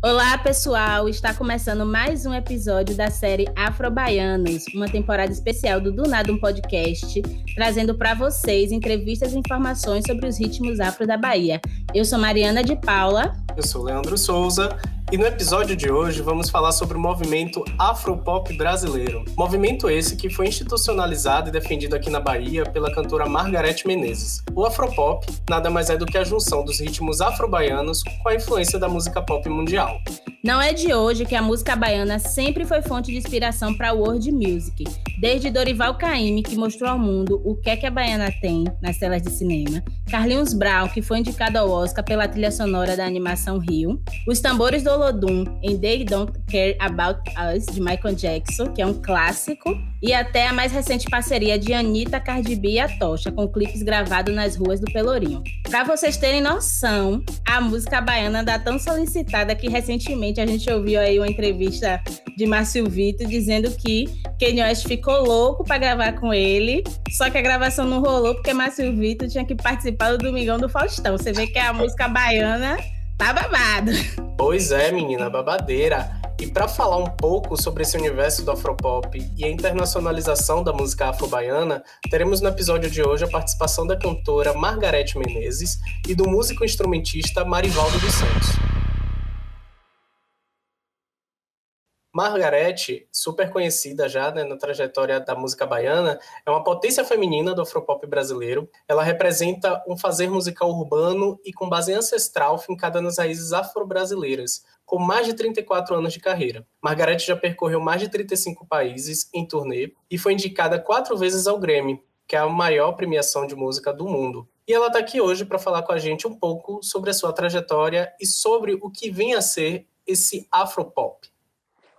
Olá, pessoal! Está começando mais um episódio da série Afrobaianos, uma temporada especial do Nada, um podcast, trazendo para vocês entrevistas e informações sobre os ritmos afro da Bahia. Eu sou Mariana de Paula. Eu sou Leandro Souza. E no episódio de hoje vamos falar sobre o movimento Afropop brasileiro. Movimento esse que foi institucionalizado e defendido aqui na Bahia pela cantora Margareth Menezes. O Afropop nada mais é do que a junção dos ritmos afro-baianos com a influência da música pop mundial. Não é de hoje que a música baiana sempre foi fonte de inspiração para a world music. Desde Dorival Caymmi, que mostrou ao mundo o que é que a baiana tem nas telas de cinema, Carlinhos Brown, que foi indicado ao Oscar pela trilha sonora da animação Rio, os tambores do Olodum em They Don't Care About Us, de Michael Jackson, que é um clássico, e até a mais recente parceria de Anitta, Cardi B e a Tocha, com clipes gravados nas ruas do Pelourinho. Para vocês terem noção, a música baiana anda tão solicitada que recentemente a gente ouviu aí uma entrevista de Márcio Vitor dizendo que Kanye West ficou louco para gravar com ele, só que a gravação não rolou porque Márcio Vitor tinha que participar do Domingão do Faustão. Você vê que a música baiana tá babado. Pois é, menina, babadeira. E para falar um pouco sobre esse universo do Afropop e a internacionalização da música afro-baiana, teremos no episódio de hoje a participação da cantora Margareth Menezes e do músico instrumentista Marivaldo dos Santos. Margareth, super conhecida já, né, na trajetória da música baiana, é uma potência feminina do afropop brasileiro. Ela representa um fazer musical urbano e com base ancestral fincada nas raízes afro-brasileiras, com mais de 34 anos de carreira. Margareth já percorreu mais de 35 países em turnê e foi indicada 4 vezes ao Grammy, que é a maior premiação de música do mundo. E ela está aqui hoje para falar com a gente um pouco sobre a sua trajetória e sobre o que vem a ser esse afropop.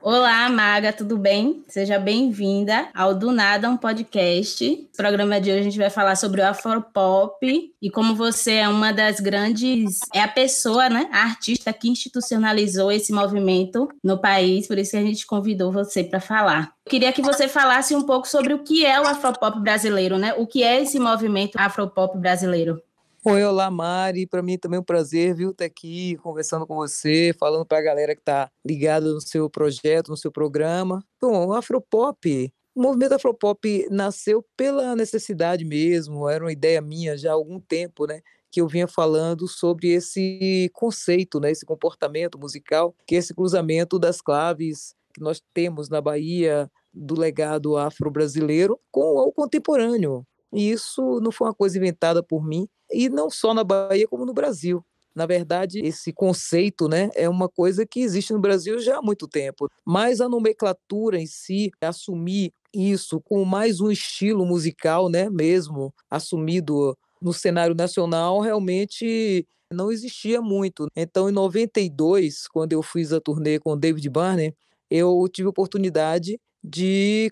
Olá, Maga, tudo bem? Seja bem-vinda ao Do Nada, um podcast. No programa de hoje a gente vai falar sobre o Afropop e como você é uma das grandes... É a pessoa, né? A artista que institucionalizou esse movimento no país, por isso que a gente convidou você para falar. Eu queria que você falasse um pouco sobre o que é o Afropop brasileiro, né? O que é esse movimento Afropop brasileiro? Oi, olá Mari, para mim também é um prazer, viu, estar aqui conversando com você, falando para a galera que está ligada no seu projeto, no seu programa. Bom, o movimento Afropop nasceu pela necessidade mesmo, era uma ideia minha já há algum tempo, né, que eu vinha falando sobre esse conceito, né, esse comportamento musical, que é esse cruzamento das claves que nós temos na Bahia, do legado afro-brasileiro com o contemporâneo. E isso não foi uma coisa inventada por mim, e não só na Bahia, como no Brasil. Na verdade, esse conceito, né, é uma coisa que existe no Brasil já há muito tempo. Mas a nomenclatura em si, assumir isso com mais um estilo musical, né, mesmo assumido no cenário nacional, realmente não existia muito. Então, em 92, quando eu fiz a turnê com o David Barney, eu tive a oportunidade de,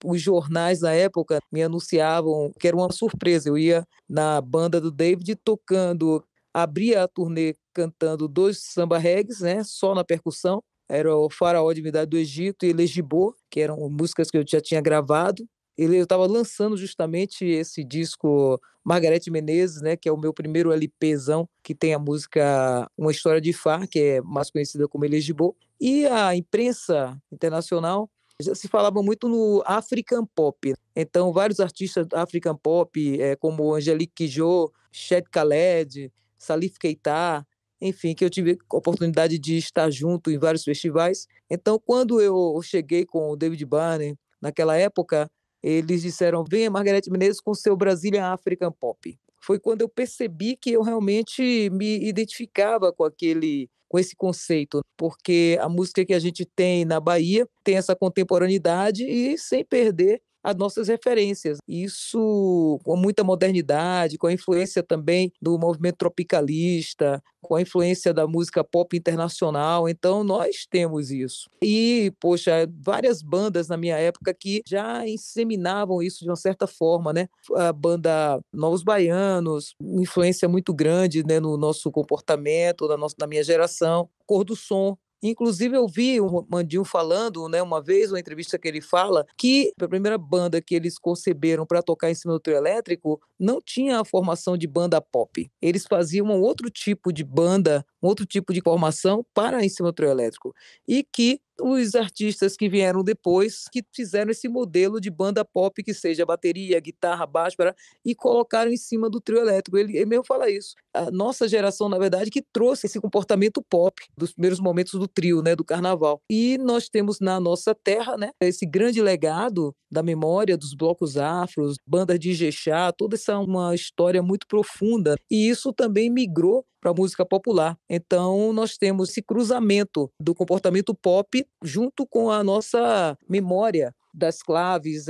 os jornais da época me anunciavam que era uma surpresa. Eu ia na banda do David tocando, abria a turnê cantando 2 samba regues, né, só na percussão. Era o Faraó, Divindade do Egito, e Legibô, que eram músicas que eu já tinha gravado. Eu estava lançando justamente esse disco Margareth Menezes, né, que é o meu primeiro LPzão, que tem a música Uma História de Fá, que é mais conhecida como Legibô. E a imprensa internacional já se falava muito no African Pop. Então, vários artistas African Pop, como Angelique Kidjo, Ched Khaled, Salif Keita, enfim, que eu tive a oportunidade de estar junto em vários festivais. Então, quando eu cheguei com o David Barney, naquela época, eles disseram: venha Margareth Menezes com seu Brazilian African Pop. Foi quando eu percebi que eu realmente me identificava com esse conceito, porque a música que a gente tem na Bahia tem essa contemporaneidade e sem perder as nossas referências. Isso com muita modernidade, com a influência também do movimento tropicalista, com a influência da música pop internacional. Então, nós temos isso. E, poxa, várias bandas na minha época que já inseminavam isso de uma certa forma, né? A banda Novos Baianos, influência muito grande, né, no nosso comportamento, na minha geração. Cor do Som, Inclusive, eu vi o Mandinho falando, né, uma vez, uma entrevista que ele fala, que a primeira banda que eles conceberam para tocar em cima do trio elétrico não tinha a formação de banda pop. Eles faziam um outro tipo de banda, um outro tipo de formação para em cima do trio elétrico. E que os artistas que vieram depois, que fizeram esse modelo de banda pop, que seja bateria, guitarra, baixo, e colocaram em cima do trio elétrico. Ele mesmo fala isso. A nossa geração, na verdade, que trouxe esse comportamento pop dos primeiros momentos do trio, né, do carnaval. E nós temos na nossa terra, né, esse grande legado da memória dos blocos afros, bandas de Ijexá, toda essa uma história muito profunda. E isso também migrou para a música popular. Então, nós temos esse cruzamento do comportamento pop junto com a nossa memória das claves,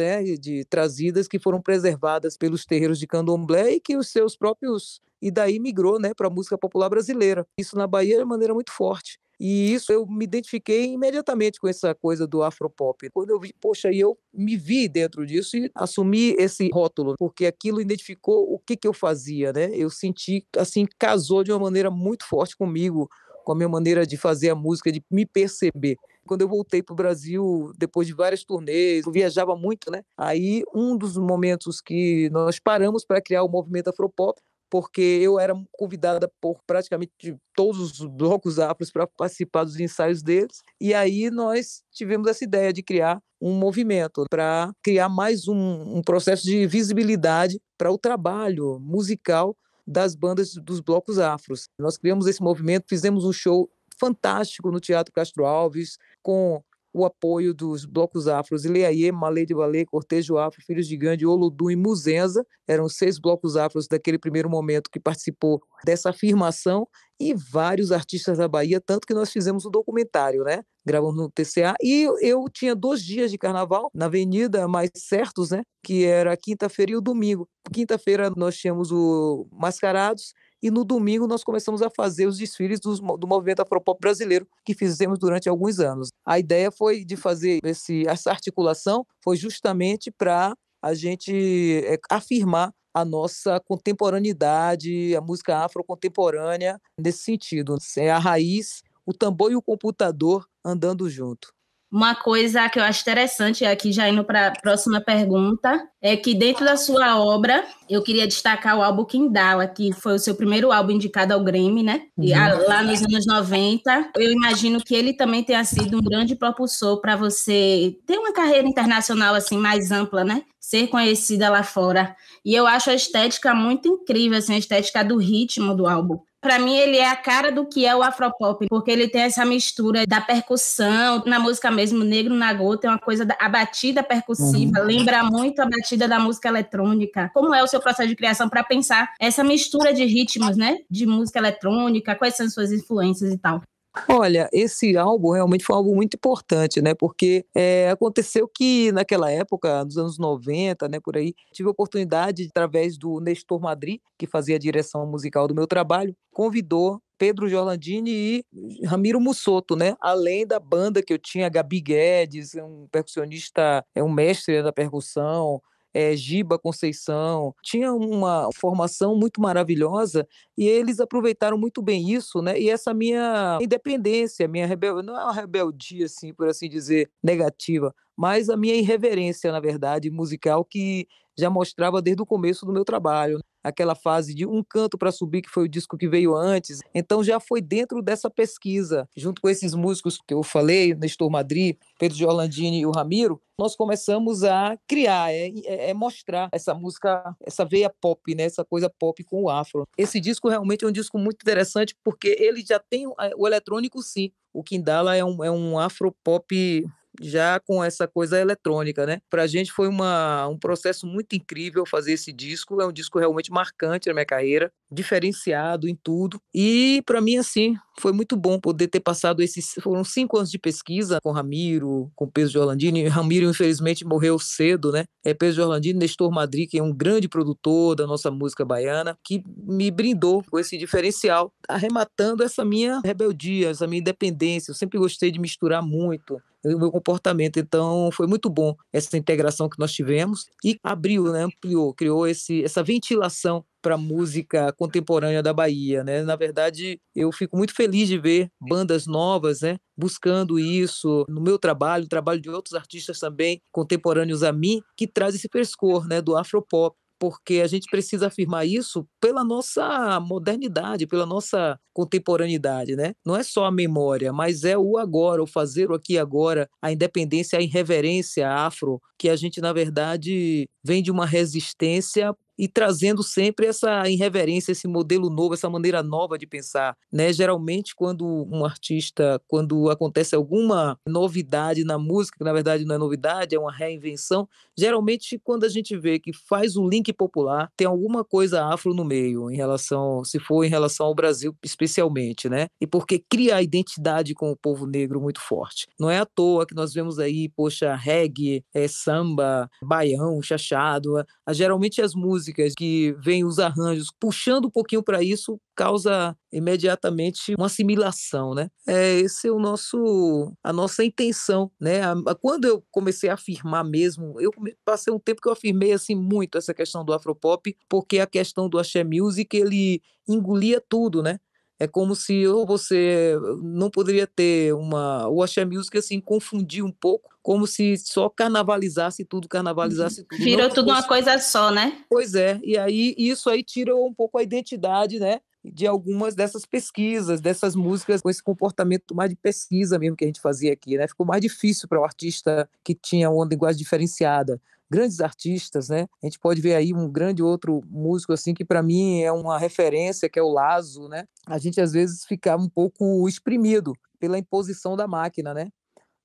trazidas, que foram preservadas pelos terreiros de candomblé e que os seus próprios... E daí migrou, né, para a música popular brasileira. Isso na Bahia de maneira muito forte. E isso eu me identifiquei imediatamente com essa coisa do afropop. Quando eu vi, poxa, e eu me vi dentro disso e assumi esse rótulo, porque aquilo identificou o que eu fazia, né? Eu senti, assim, casou de uma maneira muito forte comigo, com a minha maneira de fazer a música, de me perceber. Quando eu voltei para o Brasil, depois de várias turnês, eu viajava muito, né? Aí, um dos momentos que nós paramos para criar o movimento Afropop, porque eu era convidada por praticamente todos os blocos afros para participar dos ensaios deles, e aí nós tivemos essa ideia de criar um movimento para criar mais um processo de visibilidade para o trabalho musical das bandas dos blocos afros. Nós criamos esse movimento, fizemos um show fantástico no Teatro Castro Alves, com o apoio dos blocos afros Ileaie, Malê de Balê, Cortejo Afro, Filhos de Gandhi, Olodum e Muzenza. Eram 6 blocos afros daquele primeiro momento que participou dessa afirmação, e vários artistas da Bahia, tanto que nós fizemos um documentário, né? Gravamos no TCA, e eu tinha 2 dias de carnaval na avenida mais certos, né? Que era a quinta-feira e o domingo. Quinta-feira nós tínhamos o Mascarados, e no domingo nós começamos a fazer os desfiles do movimento Afropop brasileiro, que fizemos durante alguns anos. A ideia foi de fazer essa articulação, foi justamente para a gente afirmar a nossa contemporaneidade, a música afrocontemporânea nesse sentido. É a raiz, o tambor e o computador andando junto. Uma coisa que eu acho interessante, aqui já indo para a próxima pergunta, é que dentro da sua obra, eu queria destacar o álbum Quindala, que foi o seu primeiro álbum indicado ao Grammy, né? E lá nos anos 90, eu imagino que ele também tenha sido um grande propulsor para você ter uma carreira internacional assim mais ampla, né? Ser conhecida lá fora. E eu acho a estética muito incrível, assim, a estética do ritmo do álbum. Para mim, ele é a cara do que é o afropop, porque ele tem essa mistura da percussão, na música mesmo, Negro na Gota, é uma coisa, a batida percussiva, lembra muito a batida da música eletrônica. Como é o seu processo de criação para pensar essa mistura de ritmos, né? De música eletrônica, quais são as suas influências e tal? Olha, esse álbum realmente foi um álbum muito importante, né? Porque aconteceu que naquela época, nos anos 90, né, por aí, tive a oportunidade, através do Nestor Madri, que fazia a direção musical do meu trabalho, convidou Pedro Giorlandini e Ramiro Mussoto, né? Além da banda que eu tinha, Gabi Guedes, um percussionista, um mestre da percussão, Giba Conceição, tinha uma formação muito maravilhosa, e eles aproveitaram muito bem isso, né? E essa minha independência, minha não é uma rebeldia, assim, por assim dizer, negativa, mas a minha irreverência, na verdade, musical, que já mostrava desde o começo do meu trabalho. Aquela fase de Um Canto para Subir, que foi o disco que veio antes. Então já foi dentro dessa pesquisa, junto com esses músicos que eu falei, Nestor Madri, Pedro Giorlandini e o Ramiro, nós começamos a criar, mostrar essa música, essa veia pop, né? Essa coisa pop com o afro. Esse disco realmente é um disco muito interessante, porque ele já tem o eletrônico, sim. O Quindala é um afropop já com essa coisa eletrônica, né? Para a gente foi um processo muito incrível fazer esse disco. É um disco realmente marcante na minha carreira, diferenciado em tudo. E para mim, assim, foi muito bom poder ter passado foram 5 anos de pesquisa com Ramiro, com Pedro Giorlandini. Ramiro, infelizmente, morreu cedo, né? Pedro Giorlandini, Nestor Madri, que é um grande produtor da nossa música baiana, que me brindou com esse diferencial, arrematando essa minha rebeldia, essa minha independência. Eu sempre gostei de misturar muito o meu comportamento, então foi muito bom essa integração que nós tivemos, e abriu, né, ampliou, criou essa ventilação para a música contemporânea da Bahia, né? Na verdade, eu fico muito feliz de ver bandas novas, né, buscando isso no meu trabalho, no trabalho de outros artistas também contemporâneos a mim, que traz esse frescor, né, do afropop, porque a gente precisa afirmar isso pela nossa modernidade, pela nossa contemporaneidade, né? Não é só a memória, mas é o agora, o fazer o aqui e agora, a independência, a irreverência afro, que a gente, na verdade, vem de uma resistência e trazendo sempre essa irreverência, esse modelo novo, essa maneira nova de pensar, né? Geralmente, quando um artista, quando acontece alguma novidade na música, que na verdade não é novidade, é uma reinvenção, geralmente quando a gente vê que faz o link popular, tem alguma coisa afro no meio, em relação, se for em relação ao Brasil especialmente, né? E porque cria a identidade com o povo negro muito forte. Não é à toa que nós vemos aí, poxa, reggae, samba, baião, chachado, geralmente as músicas que vêm os arranjos puxando um pouquinho para isso, causa imediatamente uma assimilação, né? Esse é a nossa intenção, né? Quando eu comecei a afirmar mesmo, eu passei um tempo que eu afirmei assim muito essa questão do afropop, porque a questão do axé music, ele engolia tudo, né? É como se você não poderia ter o axé music assim confundir um pouco, como se só carnavalizasse tudo, carnavalizasse tudo. Virou Não, tudo uma coisa só, né? pois é, e aí isso aí tira um pouco a identidade, né, de algumas dessas pesquisas, dessas músicas com esse comportamento mais de pesquisa mesmo que a gente fazia aqui, né? Ficou mais difícil para o artista que tinha uma linguagem diferenciada. Grandes artistas, né? A gente pode ver aí um grande outro músico assim que para mim é uma referência, que é o Lazo, né? A gente às vezes fica um pouco exprimido pela imposição da máquina, né?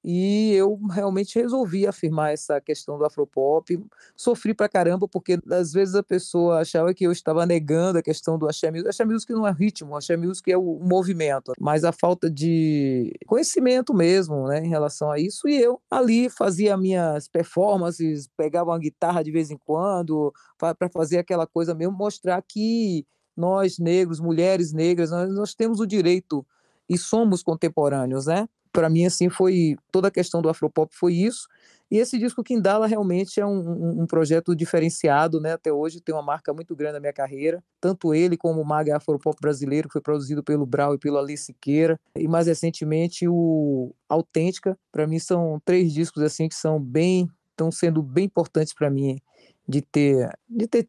E eu realmente resolvi afirmar essa questão do afropop. Sofri pra caramba, porque às vezes a pessoa achava que eu estava negando a questão do axé music. Axé music não é ritmo, axé music é o movimento, mas a falta de conhecimento mesmo, né, em relação a isso. E eu ali fazia minhas performances, pegava uma guitarra de vez em quando, para fazer aquela coisa mesmo, mostrar que nós negros, mulheres negras, nós temos o direito e somos contemporâneos, né? Para mim, assim, foi toda a questão do afropop foi isso. E esse disco Quindala realmente é um projeto diferenciado, né? Até hoje tem uma marca muito grande na minha carreira. Tanto ele como o Maga Afropop brasileiro, que foi produzido pelo Brau e pelo Ali Siqueira. E mais recentemente o Autêntica. Para mim são 3 discos assim que estão sendo bem importantes para mim de ter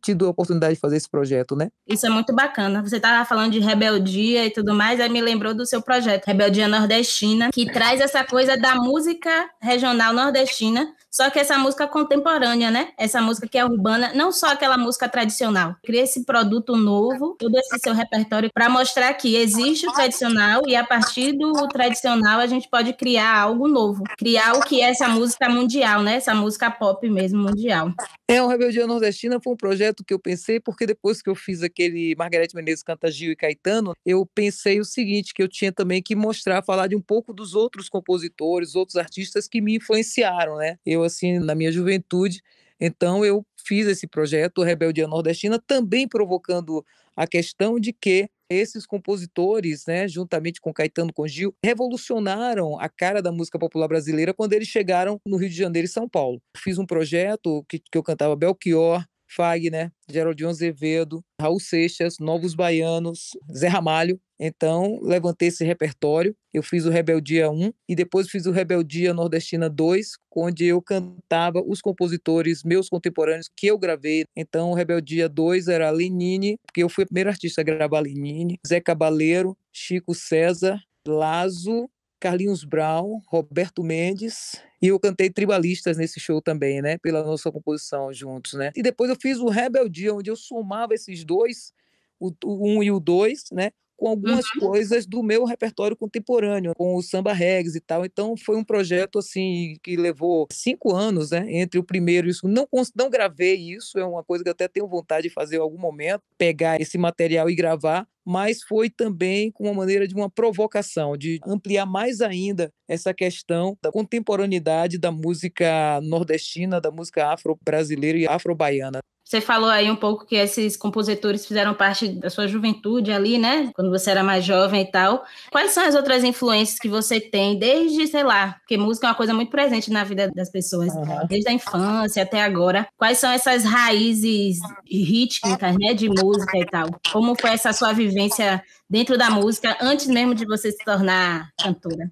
tido a oportunidade de fazer esse projeto, né? Isso é muito bacana. Você estava falando de rebeldia e tudo mais, aí me lembrou do seu projeto, Rebeldia Nordestina, que traz essa coisa da música regional nordestina, só que essa música contemporânea, né? Essa música que é urbana, não só aquela música tradicional. Cria esse produto novo, todo esse seu repertório, para mostrar que existe o tradicional e a partir do tradicional a gente pode criar algo novo. Criar o que é essa música mundial, né? Essa música pop mesmo, mundial. O Rebeldia Nordestina foi um projeto que eu pensei, porque depois que eu fiz aquele Margareth Menezes canta Gil e Caetano, eu pensei o seguinte, que eu tinha também que mostrar, falar de um pouco dos outros compositores, outros artistas que me influenciaram, né? Eu, assim, na minha juventude, então eu fiz esse projeto, Rebeldia Nordestina, também provocando a questão de que esses compositores, né, juntamente com Caetano, com Gil, revolucionaram a cara da música popular brasileira quando eles chegaram no Rio de Janeiro e São Paulo. Fiz um projeto que eu cantava Belchior, Fagner, Geraldinho Azevedo, Raul Seixas, Novos Baianos, Zé Ramalho. Então, levantei esse repertório. Eu fiz o Rebeldia 1 e depois fiz o Rebeldia Nordestina 2, onde eu cantava os compositores meus contemporâneos que eu gravei. Então, o Rebeldia 2 era Lenine, porque eu fui a primeira artista a gravar Lenine, Zé Cabaleiro, Chico César, Lazo, Carlinhos Brown, Roberto Mendes, e eu cantei Tribalistas nesse show também, né, pela nossa composição juntos, né. E depois eu fiz o Rebeldia, onde eu somava esses dois, o 1 e o 2, né, com algumas coisas do meu repertório contemporâneo, com o samba reggae e tal. Então foi um projeto assim que levou 5 anos, né, entre o primeiro e isso. Não gravei isso, é uma coisa que eu até tenho vontade de fazer em algum momento, pegar esse material e gravar, mas foi também com uma maneira de uma provocação, de ampliar mais ainda essa questão da contemporaneidade da música nordestina, da música afro-brasileira e afro-baiana. Você falou aí um pouco que esses compositores fizeram parte da sua juventude ali, né? Quando você era mais jovem e tal. Quais são as outras influências que você tem desde, sei lá, porque música é uma coisa muito presente na vida das pessoas, desde a infância até agora. Quais são essas raízes rítmicas, né, de música e tal? Como foi essa sua vivência dentro da música antes mesmo de você se tornar cantora?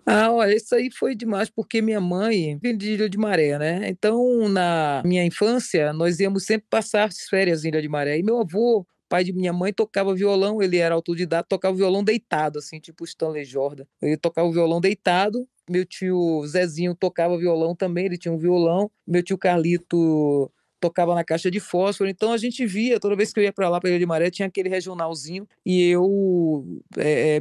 Olha, isso aí foi demais, porque minha mãe vem de Ilha de Maré, né? Então, na minha infância, nós íamos sempre passar as férias em Ilha de Maré. E meu avô, pai de minha mãe, tocava violão, ele era autodidata, tocava violão deitado, assim, tipo Stanley Jordan. Ele tocava o violão deitado. Meu tio Zezinho tocava violão também, ele tinha um violão. Meu tio Carlito tocava na caixa de fósforo, então a gente via, toda vez que eu ia para lá, para Ilha de Maré, tinha aquele regionalzinho, e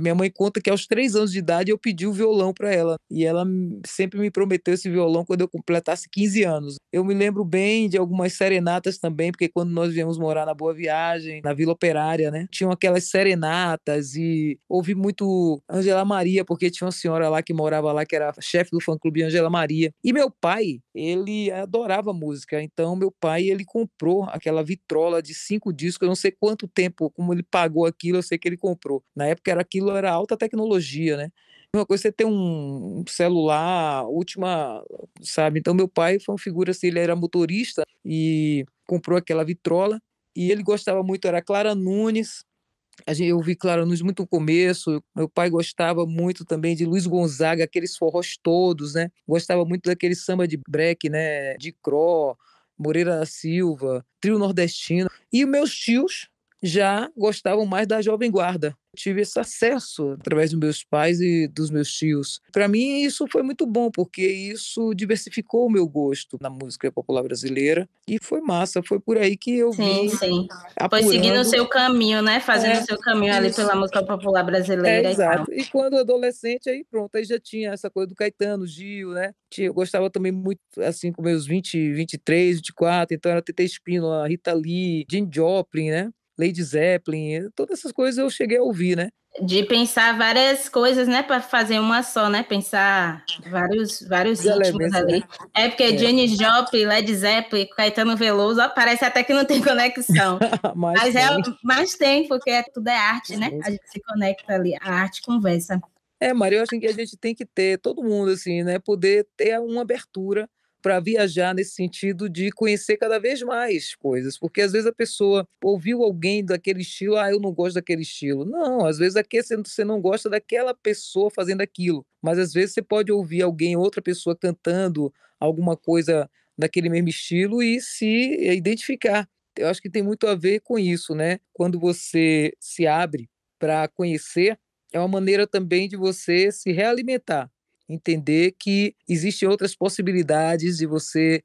minha mãe conta que aos 3 anos de idade eu pedi o violão para ela, e ela sempre me prometeu esse violão quando eu completasse 15 anos. Eu me lembro bem de algumas serenatas também, porque quando nós viemos morar na Boa Viagem, na Vila Operária, né, tinham aquelas serenatas, e ouvi muito Ângela Maria, porque tinha uma senhora lá que morava lá, que era chefe do fã-clube Ângela Maria, e meu pai, ele adorava música, então meu pai, ele comprou aquela vitrola de 5 discos, eu não sei quanto tempo, como ele pagou aquilo, eu sei que ele comprou. Na época aquilo era alta tecnologia, né? Uma coisa é você ter um celular, última, sabe? Então meu pai foi uma figura assim, ele era motorista e comprou aquela vitrola, e ele gostava muito, era Clara Nunes. Eu ouvi Clara Nunes muito no começo, meu pai gostava muito também de Luiz Gonzaga, aqueles forrós todos, né? Gostava muito daquele samba de break, né? De Cro, Moreira da Silva, trio nordestino. E meus tios já gostavam mais da Jovem Guarda. Tive esse acesso através dos meus pais e dos meus tios. Para mim, isso foi muito bom, porque isso diversificou o meu gosto na música popular brasileira. E foi massa, foi por aí que eu vim Foi seguindo o apurando. seu caminho, né? Fazendo o seu caminho ali pela música popular brasileira e tal. Exato. E quando adolescente, aí pronto, aí já tinha essa coisa do Caetano, Gil, né? Eu gostava também muito, assim, com meus 20, 23, 24, então era Tete Espínola, Rita Lee, Jim Joplin, né? Lady Zeppelin, todas essas coisas eu cheguei a ouvir, né? De pensar várias coisas, né, para fazer uma só, né? Pensar vários ritmos ali. Né? É porque Janis Joplin, Led Zeppelin, Caetano Veloso, ó, parece até que não tem conexão. mas tem, porque tudo é arte, né? A gente se conecta ali, a arte conversa. Mário, eu acho que a gente tem que ter, todo mundo, assim, né? Poder ter uma abertura para viajar nesse sentido de conhecer cada vez mais coisas, porque às vezes a pessoa ouviu alguém daquele estilo, eu não gosto daquele estilo. Não, às vezes aqui você não gosta daquela pessoa fazendo aquilo, mas às vezes você pode ouvir alguém, outra pessoa cantando alguma coisa daquele mesmo estilo e se identificar. Eu acho que tem muito a ver com isso, né? Quando você se abre para conhecer, é uma maneira também de você se realimentar. Entender que existem outras possibilidades de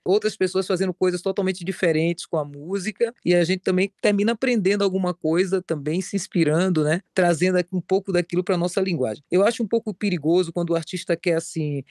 outras pessoas fazendo coisas totalmente diferentes com a música, e a gente também termina aprendendo alguma coisa também, se inspirando, né? Trazendo um pouco daquilo para a nossa linguagem. Eu acho um pouco perigoso quando o artista quer assim,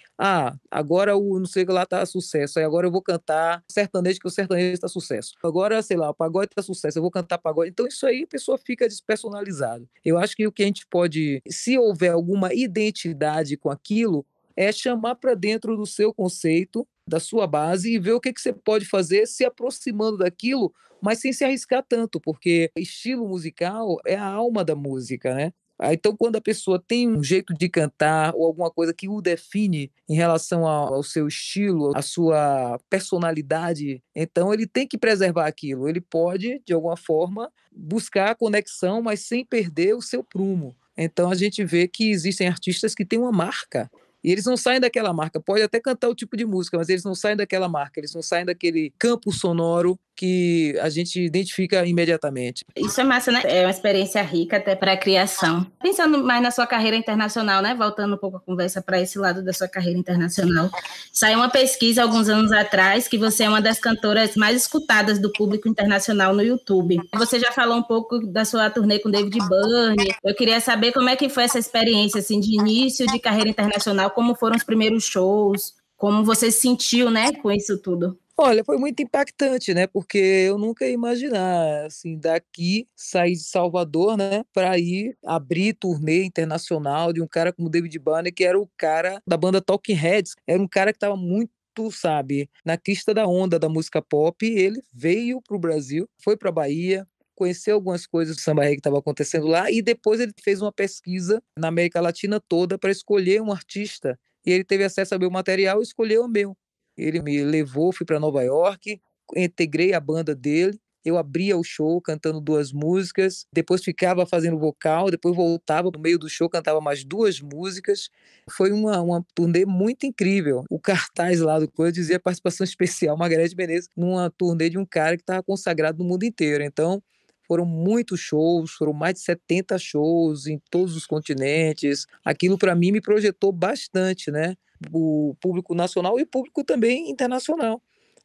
agora o não sei o que lá tá sucesso, aí agora eu vou cantar sertanejo, que o sertanejo está sucesso. Agora, sei lá, o pagode está sucesso, eu vou cantar pagode. Então isso aí a pessoa fica despersonalizada. Eu acho que o que a gente pode, se houver alguma identidade com aquilo, é chamar para dentro do seu conceito, da sua base, e ver o que você pode fazer se aproximando daquilo, mas sem se arriscar tanto, porque estilo musical é a alma da música, né? Então, quando a pessoa tem um jeito de cantar ou alguma coisa que o define em relação ao seu estilo, à sua personalidade, então ele tem que preservar aquilo. Ele pode, de alguma forma, buscar a conexão, mas sem perder o seu prumo. Então, a gente vê que existem artistas que têm uma marca, e eles não saem daquela marca, pode até cantar o tipo de música, mas eles não saem daquela marca, eles não saem daquele campo sonoro que a gente identifica imediatamente. Isso é massa, né? É uma experiência rica até para a criação. Pensando mais na sua carreira internacional, né? Voltando um pouco a conversa para esse lado da sua carreira internacional. Saiu uma pesquisa alguns anos atrás que você é uma das cantoras mais escutadas do público internacional no YouTube. Você já falou um pouco da sua turnê com David Byrne. Eu queria saber como é que foi essa experiência assim, de início de carreira internacional, como foram os primeiros shows, como você se sentiu, né, com isso tudo. Olha, foi muito impactante, né, porque eu nunca ia imaginar, assim, daqui, sair de Salvador, né, para ir abrir turnê internacional de um cara como David Banner, que era o cara da banda Talking Heads, era um cara que estava muito, sabe, na crista da onda da música pop, e ele veio para o Brasil, foi para a Bahia, conheceu algumas coisas do samba reggae que estava acontecendo lá, e depois ele fez uma pesquisa na América Latina toda para escolher um artista, e ele teve acesso ao meu material e escolheu o meu. Ele me levou, fui para Nova York, integrei a banda dele, eu abria o show cantando 2 músicas, depois ficava fazendo vocal, depois voltava no meio do show, cantava mais 2 músicas. Foi uma turnê muito incrível. O cartaz lá do coisa dizia participação especial Margareth Menezes, numa turnê de um cara que estava consagrado no mundo inteiro. Então, foram muitos shows, foram mais de 70 shows em todos os continentes. Aquilo para mim me projetou bastante, né? O público nacional e o público também internacional.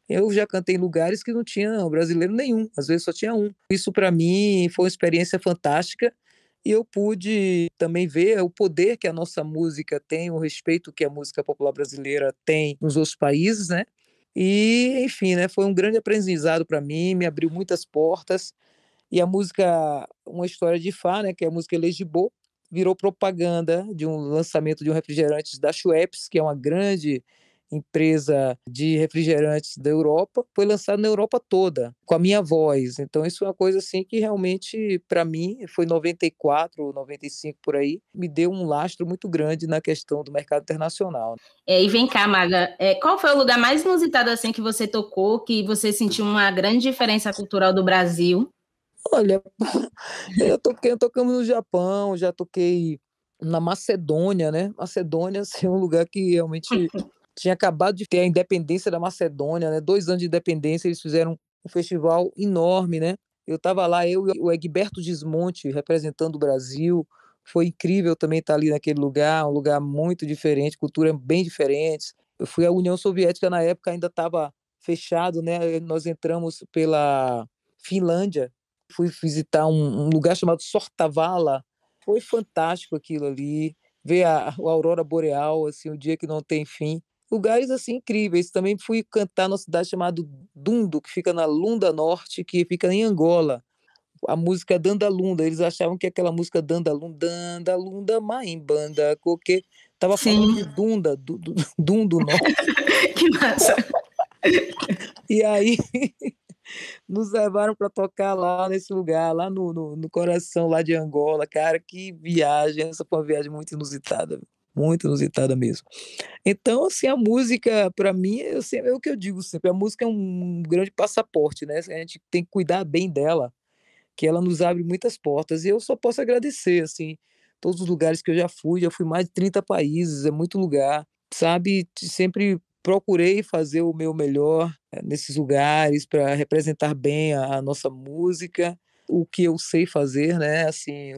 Eu já cantei em lugares que não tinha brasileiro nenhum, às vezes só tinha um. Isso para mim foi uma experiência fantástica e eu pude também ver o poder que a nossa música tem, o respeito que a música popular brasileira tem nos outros países, né? E, enfim, né, foi um grande aprendizado para mim, me abriu muitas portas. E a música Uma História de Fá, né, que é a música Elegibô, virou propaganda de um lançamento de um refrigerante da Schweppes, que é uma grande empresa de refrigerantes da Europa, foi lançado na Europa toda, com a minha voz. Então isso é uma coisa assim que realmente, para mim, foi 94, 95 por aí, me deu um lastro muito grande na questão do mercado internacional. E vem cá, Maga, qual foi o lugar mais inusitado assim que você tocou, que você sentiu uma grande diferença cultural do Brasil? Olha, tocamos no Japão, já toquei na Macedônia, né? Macedônia assim, é um lugar que realmente tinha acabado de ter a independência da Macedônia, né? 2 anos de independência, eles fizeram um festival enorme, né? Eu estava lá, eu e o Egberto Gismonti representando o Brasil. Foi incrível também estar ali naquele lugar, um lugar muito diferente, cultura bem diferente. Eu fui à União Soviética na época, ainda estava fechado, né? Nós entramos pela Finlândia, fui visitar um lugar chamado Sortavala. Foi fantástico aquilo ali, ver a aurora boreal, assim, o dia que não tem fim. Lugares assim incríveis. Também fui cantar numa cidade chamada Dundo, que fica na Lunda Norte, que fica em Angola. A música Dandalunda, eles achavam que aquela música Dandalunda, Maimbanda, Coque, estava falando de Sim, Dunda, Dundo Norte. que massa. E aí nos levaram para tocar lá nesse lugar, lá no coração lá de Angola. Cara, que viagem! Essa foi uma viagem muito inusitada mesmo. Então, assim, a música, para mim, é o que eu digo sempre: a música é um grande passaporte, né? A gente tem que cuidar bem dela, que ela nos abre muitas portas. E eu só posso agradecer, assim, todos os lugares que eu já fui mais de 30 países, é muito lugar, sabe? Sempre procurei fazer o meu melhor nesses lugares para representar bem a nossa música, o que eu sei fazer, né? Assim,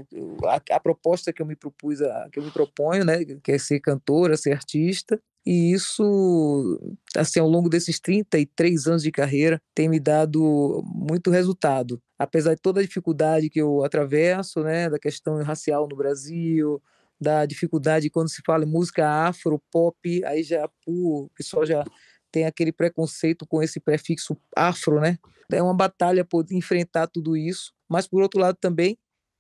a proposta que eu me propus, que eu me proponho, né? Que é ser cantora, ser artista. E isso, assim, ao longo desses 33 anos de carreira, tem me dado muito resultado. Apesar de toda a dificuldade que eu atravesso, né, da questão racial no Brasil, da dificuldade quando se fala em música afro, pop, aí já o pessoal já tem aquele preconceito com esse prefixo afro, né? É uma batalha por enfrentar tudo isso, mas por outro lado também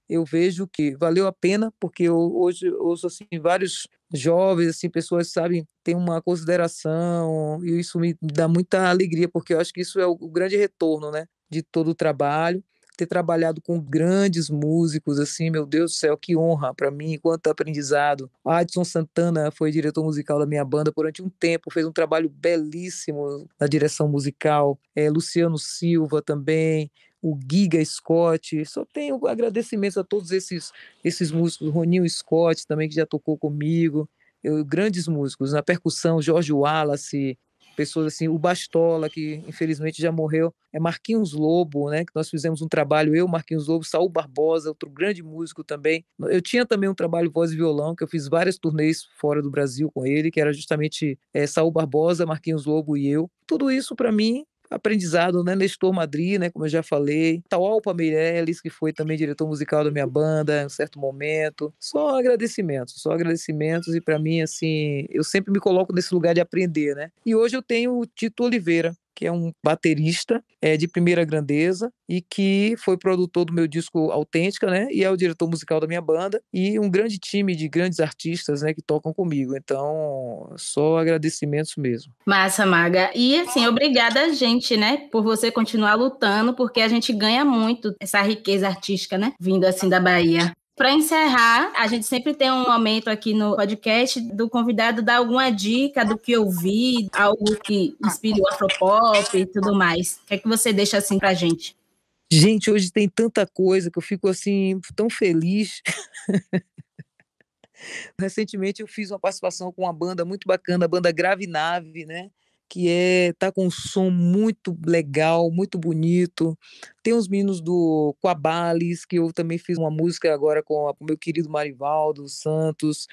eu vejo que valeu a pena, porque eu hoje ouço assim vários jovens, assim, pessoas, sabem, têm uma consideração, e isso me dá muita alegria, porque eu acho que isso é o grande retorno, né, de todo o trabalho. Ter trabalhado com grandes músicos, assim, meu Deus do céu, que honra para mim, quanto aprendizado. Adson Santana foi diretor musical da minha banda durante um tempo, fez um trabalho belíssimo na direção musical. Luciano Silva também, o Giga Scott, só tenho agradecimentos a todos esses músicos, Roninho Scott também, que já tocou comigo, grandes músicos, na percussão, Jorge Wallace, pessoas assim, o Bastola, que infelizmente já morreu, Marquinhos Lobo, né, que nós fizemos um trabalho, eu, Marquinhos Lobo, Saul Barbosa, outro grande músico também. Eu tinha também um trabalho voz e violão, que eu fiz várias turnês fora do Brasil com ele, que era justamente Saul Barbosa, Marquinhos Lobo e eu. Tudo isso, para mim, aprendizado, né? Nestor Madri, né? Como eu já falei, Taualpa Meirelles, que foi também diretor musical da minha banda em um certo momento. Só agradecimentos, e para mim, assim, eu sempre me coloco nesse lugar de aprender, né? E hoje eu tenho o Tito Oliveira, que é um baterista de primeira grandeza e que foi produtor do meu disco Autêntica, né? E é o diretor musical da minha banda e um grande time de grandes artistas, né, que tocam comigo. Então, só agradecimentos mesmo. Massa, Maga. E assim, obrigada a gente, né, por você continuar lutando, porque a gente ganha muito essa riqueza artística, né, vindo assim da Bahia. Para encerrar, a gente sempre tem um momento aqui no podcast do convidado dar alguma dica do que ouvir, algo que inspire o afropop e tudo mais. O que é que você deixa assim pra gente? Gente, hoje tem tanta coisa que eu fico assim tão feliz. Recentemente eu fiz uma participação com uma banda muito bacana, a banda Grave Nave, né? Que tá com um som muito legal, muito bonito. Tem os meninos do Quabales, que eu também fiz uma música agora com o meu querido Marivaldo Santos.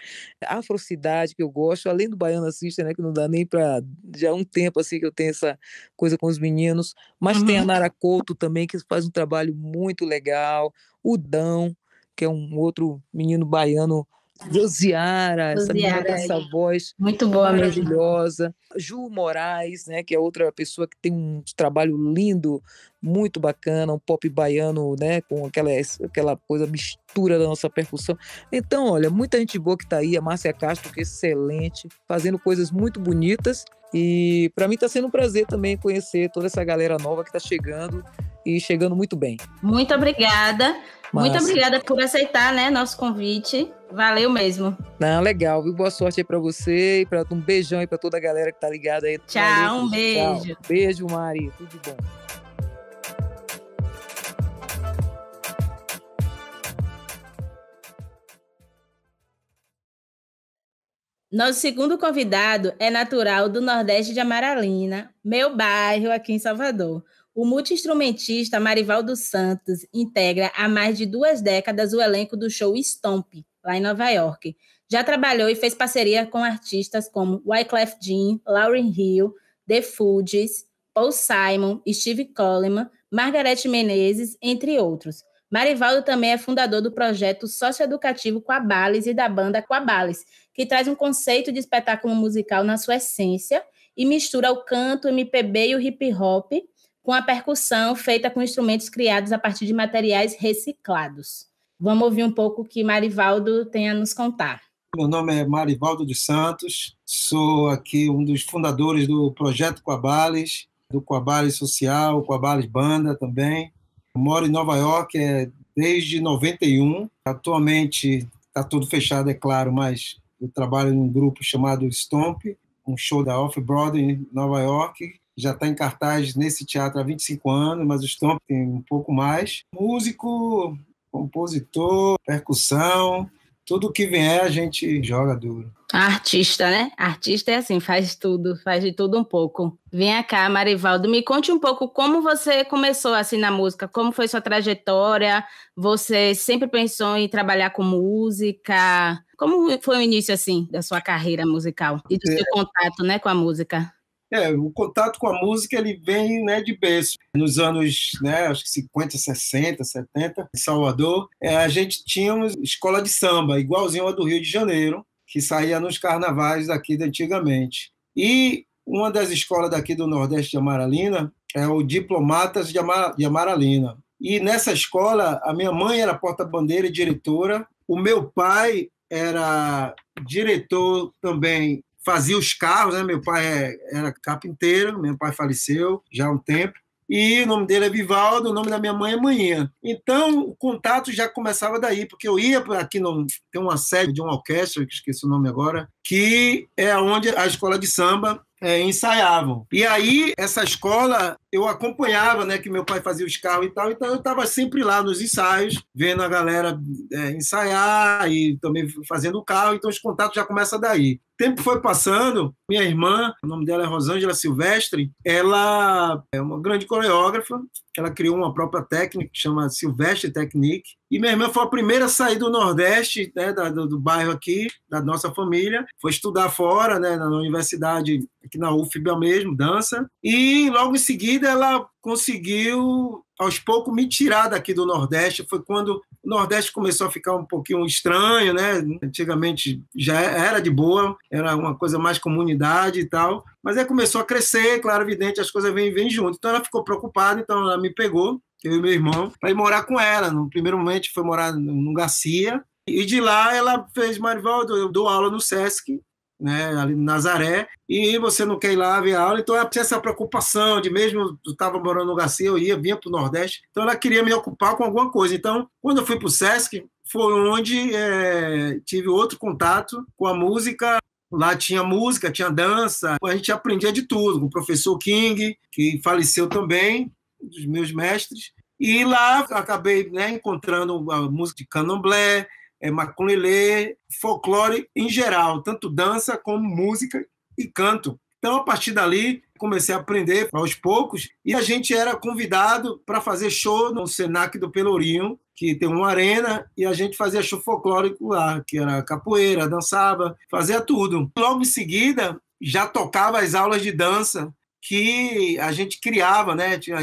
Afrocidade, que eu gosto, além do Baiana System, né? Que não dá nem para... Já há um tempo assim que eu tenho essa coisa com os meninos. Mas tem a Nara Couto também, que faz um trabalho muito legal. O Dão, que é um outro menino baiano. Josiara, essa menina com essa voz muito boa, maravilhosa. Mesmo. Ju Moraes, né, que é outra pessoa que tem um trabalho lindo, muito bacana, um pop baiano, né, com aquela coisa, mistura da nossa percussão. Então, olha, muita gente boa que está aí, a Márcia Castro, que é excelente, fazendo coisas muito bonitas. E para mim está sendo um prazer também conhecer toda essa galera nova que está chegando e chegando muito bem. Muito obrigada. Muito obrigada por aceitar, né, nosso convite. Valeu mesmo. Não, legal, viu? Boa sorte aí pra você e um beijão aí pra toda a galera que tá ligada aí. Tchau, valeu, um beijo. Tchau. Beijo, Mari. Tudo de bom. Nosso segundo convidado é natural do Nordeste de Amaralina, meu bairro aqui em Salvador. O multi-instrumentista Marivaldo Santos integra há mais de 2 décadas o elenco do show Stomp, lá em Nova York. Já trabalhou e fez parceria com artistas como Wyclef Jean, Lauryn Hill, The Fugees, Paul Simon, Steve Coleman, Margareth Menezes, entre outros. Marivaldo também é fundador do projeto socioeducativo Quabales e da banda Quabales, que traz um conceito de espetáculo musical na sua essência e mistura o canto, o MPB e o hip-hop, com a percussão feita com instrumentos criados a partir de materiais reciclados. Vamos ouvir um pouco o que Marivaldo tem a nos contar. Meu nome é Marivaldo dos Santos, sou aqui um dos fundadores do Projeto Quabales, do Quabales Social, Quabales Banda também. Eu moro em Nova York desde 91. Atualmente está tudo fechado, é claro, mas eu trabalho num grupo chamado Stomp, um show da Off-Broadway em Nova York. Já está em cartaz nesse teatro há 25 anos, mas o Stomp tem um pouco mais. Músico, compositor, percussão, tudo que vier a gente joga duro. Artista, né? Artista é assim, faz tudo, faz de tudo um pouco. Vem cá, Marivaldo, me conte um pouco como você começou assim na música, como foi sua trajetória, você sempre pensou em trabalhar com música? Como foi o início assim da sua carreira musical e do seu contato, né, com a música? O contato com a música ele vem, né, de berço. Nos anos, né, acho que 50, 60, 70, em Salvador, a gente tinha uma escola de samba, igualzinho a do Rio de Janeiro, que saía nos carnavais daqui de antigamente. E uma das escolas daqui do Nordeste de Amaralina é o Diplomatas de Amaralina. E nessa escola, a minha mãe era porta-bandeira e diretora, o meu pai era diretor também, fazia os carros, né? Meu pai era carpinteiro, meu pai faleceu já há um tempo, e o nome dele é Vivaldo, o nome da minha mãe é Manhã. Então, o contato já começava daí, porque eu ia aqui, tem uma sede de uma orquestra, que esqueci o nome agora, que é onde a escola de samba ensaiavam. E aí, essa escola, eu acompanhava, né, que meu pai fazia os carros e tal, então eu estava sempre lá nos ensaios, vendo a galera ensaiar e também fazendo o carro, então os contatos já começam daí. O tempo foi passando, minha irmã, o nome dela é Rosângela Silvestre, ela é uma grande coreógrafa, ela criou uma própria técnica que chama Silvestre Technique, e minha irmã foi a primeira a sair do Nordeste, né, do bairro aqui, da nossa família, foi estudar fora, né, na universidade, aqui na UFBA mesmo, dança, e logo em seguida ela conseguiu, aos poucos, me tirar daqui do Nordeste. Foi quando O Nordeste começou a ficar um pouquinho estranho, né? Antigamente já era de boa, era uma coisa mais comunidade e tal, mas aí começou a crescer, claro, evidente, as coisas vêm junto. Então ela ficou preocupada, então ela me pegou, eu e meu irmão, para ir morar com ela. No primeiro momento foi morar no Garcia, e de lá ela fez, Marivaldo, eu dou aula no Sesc, né, ali em Nazaré, e você não quer ir lá ver a aula, então ela tinha essa preocupação de, mesmo eu estava morando no Garcia, eu vinha para o Nordeste, então ela queria me ocupar com alguma coisa. Então, quando eu fui para o Sesc, foi onde tive outro contato com a música. Lá tinha música, tinha dança, a gente aprendia de tudo, com o professor King, que faleceu também, dos meus mestres, e lá acabei, né, encontrando a música de candomblé, maculelê, folclore em geral, tanto dança como música e canto. Então, a partir dali, comecei a aprender aos poucos, e a gente era convidado para fazer show no Senac do Pelourinho, que tem uma arena, e a gente fazia show folclórico lá, que era capoeira, dançava, fazia tudo. Logo em seguida, já tocava as aulas de dança que a gente criava, né? Tinha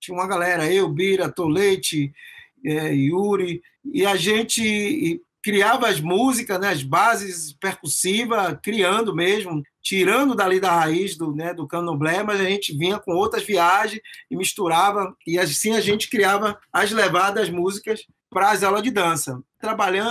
uma galera, eu, Bira, Tolete, Yuri, e a gente criava as músicas, né, as bases percussivas, criando mesmo, tirando dali da raiz do candomblé, mas a gente vinha com outras viagens e misturava, e assim a gente criava as levadas músicas para as aulas de dança. Trabalhei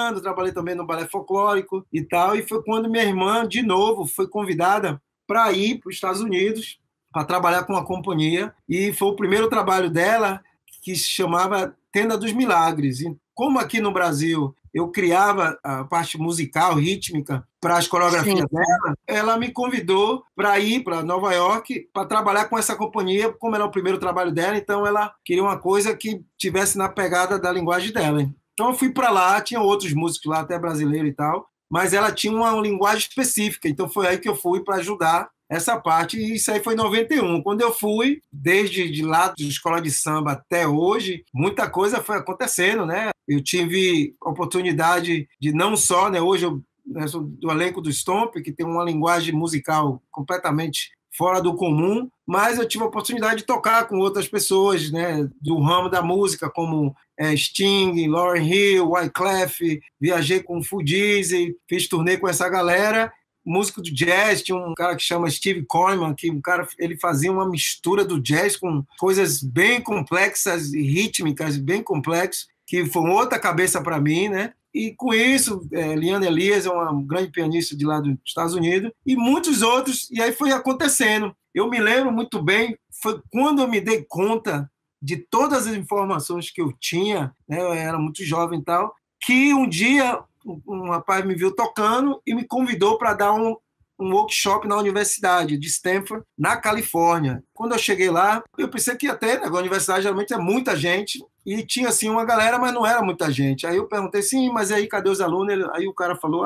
também no balé folclórico e tal, e foi quando minha irmã, de novo, foi convidada para ir para os Estados Unidos para trabalhar com uma companhia, e foi o primeiro trabalho dela, que se chamava Tenda dos Milagres. E como aqui no Brasil eu criava a parte musical, rítmica, para as coreografias dela, ela me convidou para ir para Nova York para trabalhar com essa companhia, como era o primeiro trabalho dela, então ela queria uma coisa que tivesse na pegada da linguagem dela. Então eu fui para lá, tinha outros músicos lá, até brasileiros e tal, mas ela tinha uma linguagem específica, então foi aí que eu fui para ajudar essa parte, e isso aí foi em 91. Quando eu fui, desde de lá de escola de samba até hoje, muita coisa foi acontecendo, né? Eu tive a oportunidade de não só, né, hoje eu sou do elenco do Stomp, que tem uma linguagem musical completamente fora do comum, mas eu tive a oportunidade de tocar com outras pessoas, né, do ramo da música, como Sting, Lauryn Hill, Wyclef, viajei com Fugees, fiz turnê com essa galera. Músico do jazz, tinha um cara que chama Steve Coleman, que ele fazia uma mistura do jazz com coisas bem complexas e rítmicas, bem complexas, que foi outra cabeça para mim, né? E com isso, Liana Elias é uma grande pianista de lá dos Estados Unidos, e muitos outros, e aí foi acontecendo. Eu me lembro muito bem, foi quando eu me dei conta de todas as informações que eu tinha, né? Eu era muito jovem e tal, que um dia um rapaz me viu tocando e me convidou para dar um workshop na Universidade de Stanford, na Califórnia. Quando eu cheguei lá, eu pensei que até na universidade geralmente é muita gente, e tinha assim uma galera, mas não era muita gente. Aí eu perguntei, sim, mas aí cadê os alunos? Aí o cara falou,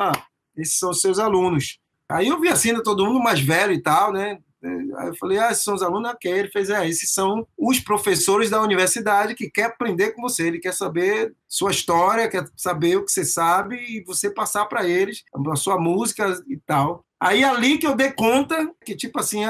esses são os seus alunos. Aí eu vi assim, todo mundo mais velho e tal, né? Aí eu falei, esses são os alunos, ok. Ele fez, esses são os professores da universidade que quer aprender com você, ele quer saber sua história, quer saber o que você sabe e você passar para eles a sua música e tal. Aí ali que eu dei conta que, tipo assim,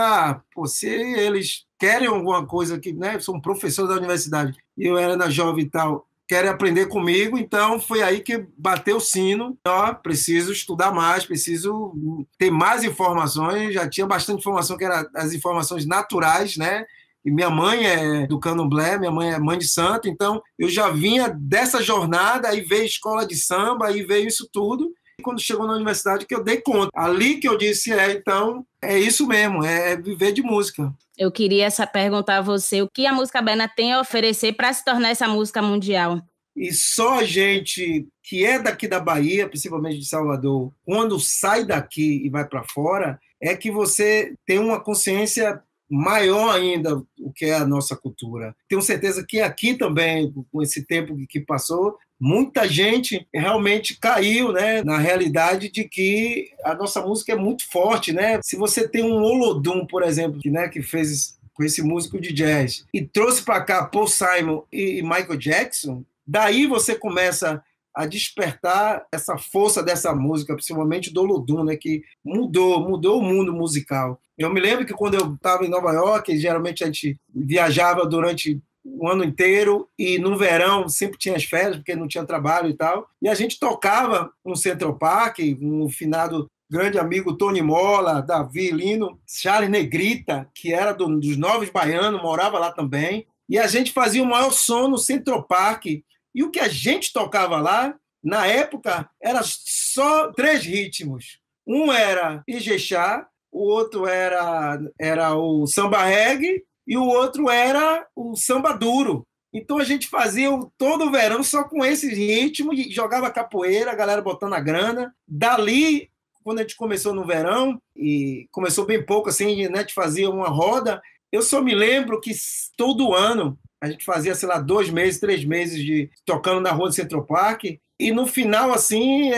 se eles querem alguma coisa que, né, são professores da universidade e eu era na jovem e tal, querem aprender comigo, então foi aí que bateu o sino. Preciso estudar mais, preciso ter mais informações. Já tinha bastante informação, que eram as informações naturais, né? E minha mãe é do candomblé, minha mãe é mãe de santo, então eu já vinha dessa jornada, aí veio escola de samba, aí veio isso tudo. E quando chegou na universidade que eu dei conta. Ali que eu disse, então, é isso mesmo, é viver de música. Eu queria perguntar a você o que a música baiana tem a oferecer para se tornar essa música mundial. E só a gente que é daqui da Bahia, principalmente de Salvador, quando sai daqui e vai para fora, é que você tem uma consciência maior ainda o que é a nossa cultura. Tenho certeza que aqui também, com esse tempo que passou, muita gente realmente caiu, né, na realidade de que a nossa música é muito forte, né? Se você tem um Olodum, por exemplo, que fez com esse músico de jazz e trouxe para cá Paul Simon e Michael Jackson, daí você começa a despertar essa força dessa música, principalmente do Olodum, né, que mudou o mundo musical. Eu me lembro que quando eu estava em Nova York, geralmente a gente viajava durante o ano inteiro, e no verão sempre tinha as férias, porque não tinha trabalho e tal, e a gente tocava no Central Park, no finado grande amigo Tony Mola, Davi Lino, Charles Negrita, que era dos Novos Baianos, morava lá também, e a gente fazia o maior som no Central Park, e o que a gente tocava lá, na época, era só 3 ritmos. Um era Ijexá, o outro era o samba reggae, e o outro era o samba duro. Então a gente fazia todo o verão só com esses ritmos, e jogava capoeira, a galera botando a grana. Dali, quando a gente começou no verão, e começou bem pouco, assim, né, a gente fazia uma roda, eu só me lembro que todo ano a gente fazia, sei lá, 2 meses, 3 meses tocando na rua do Central Park, e no final, assim,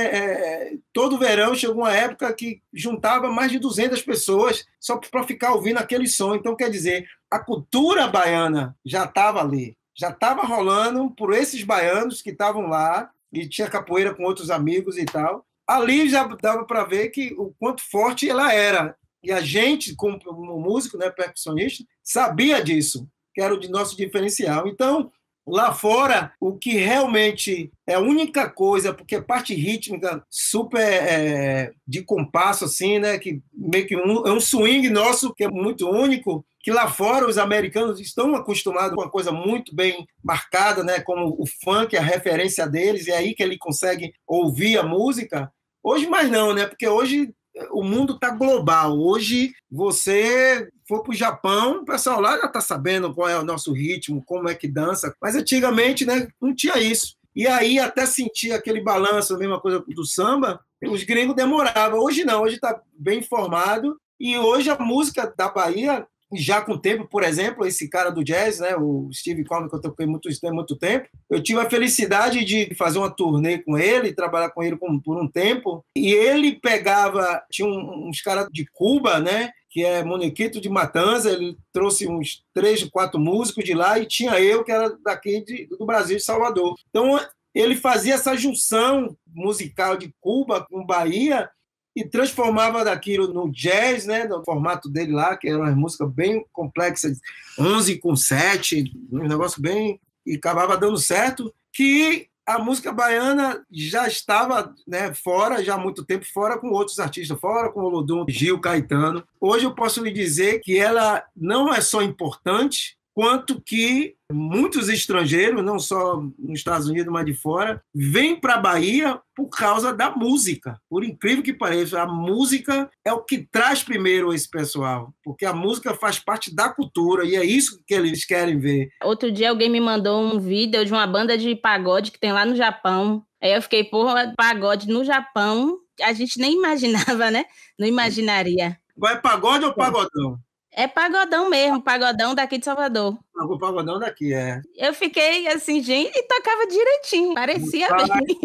todo verão chegou uma época que juntava mais de 200 pessoas só para ficar ouvindo aquele som. Então, quer dizer, a cultura baiana já estava ali, já estava rolando por esses baianos que estavam lá, e tinha capoeira com outros amigos e tal. Ali já dava para ver que o quanto forte ela era. E a gente, como músico, né, percussionista, sabia disso, que era o nosso diferencial. Então, lá fora, o que realmente é a única coisa, porque a parte rítmica super de compasso, assim, né, que meio que é um swing nosso que é muito único, que lá fora os americanos estão acostumados com uma coisa muito bem marcada, né, como o funk, a referência deles, e é aí que ele consegue ouvir a música. Hoje mais não, né, porque hoje o mundo está global. Hoje, você for para o Japão, o pessoal lá já está sabendo qual é o nosso ritmo, como é que dança. Mas antigamente, né, não tinha isso. E aí, até sentir aquele balanço, a mesma coisa do samba, os gringos demoravam. Hoje não, hoje está bem informado. E hoje a música da Bahia, já com o tempo, por exemplo, esse cara do jazz, né, o Steve Coleman, que eu toquei muito tempo, eu tive a felicidade de fazer uma turnê com ele, trabalhar com ele por um tempo, e ele pegava, tinha uns caras de Cuba, né, que é Monequito de Matanza, ele trouxe uns 3, 4 músicos de lá, e tinha eu, que era daqui do Brasil, de Salvador. Então, ele fazia essa junção musical de Cuba com Bahia, e transformava daquilo no jazz, né, no formato dele lá, que era uma música bem complexa, 11/7, um negócio bem... E acabava dando certo, que a música baiana já estava, né, fora, já há muito tempo fora, com outros artistas fora, com o Olodum, Gil, Caetano. Hoje eu posso lhe dizer que ela não é só importante, quanto que muitos estrangeiros, não só nos Estados Unidos, mas de fora, vêm para a Bahia por causa da música. Por incrível que pareça, a música é o que traz primeiro esse pessoal, porque a música faz parte da cultura e é isso que eles querem ver. Outro dia alguém me mandou um vídeo de uma banda de pagode que tem lá no Japão. Aí eu fiquei, porra, pagode no Japão, a gente nem imaginava, né? Não imaginaria. Vai pagode ou pagodão? É pagodão mesmo, pagodão daqui de Salvador. O pagodão daqui, é. Eu fiquei assim, gente, e tocava direitinho, parecia bem.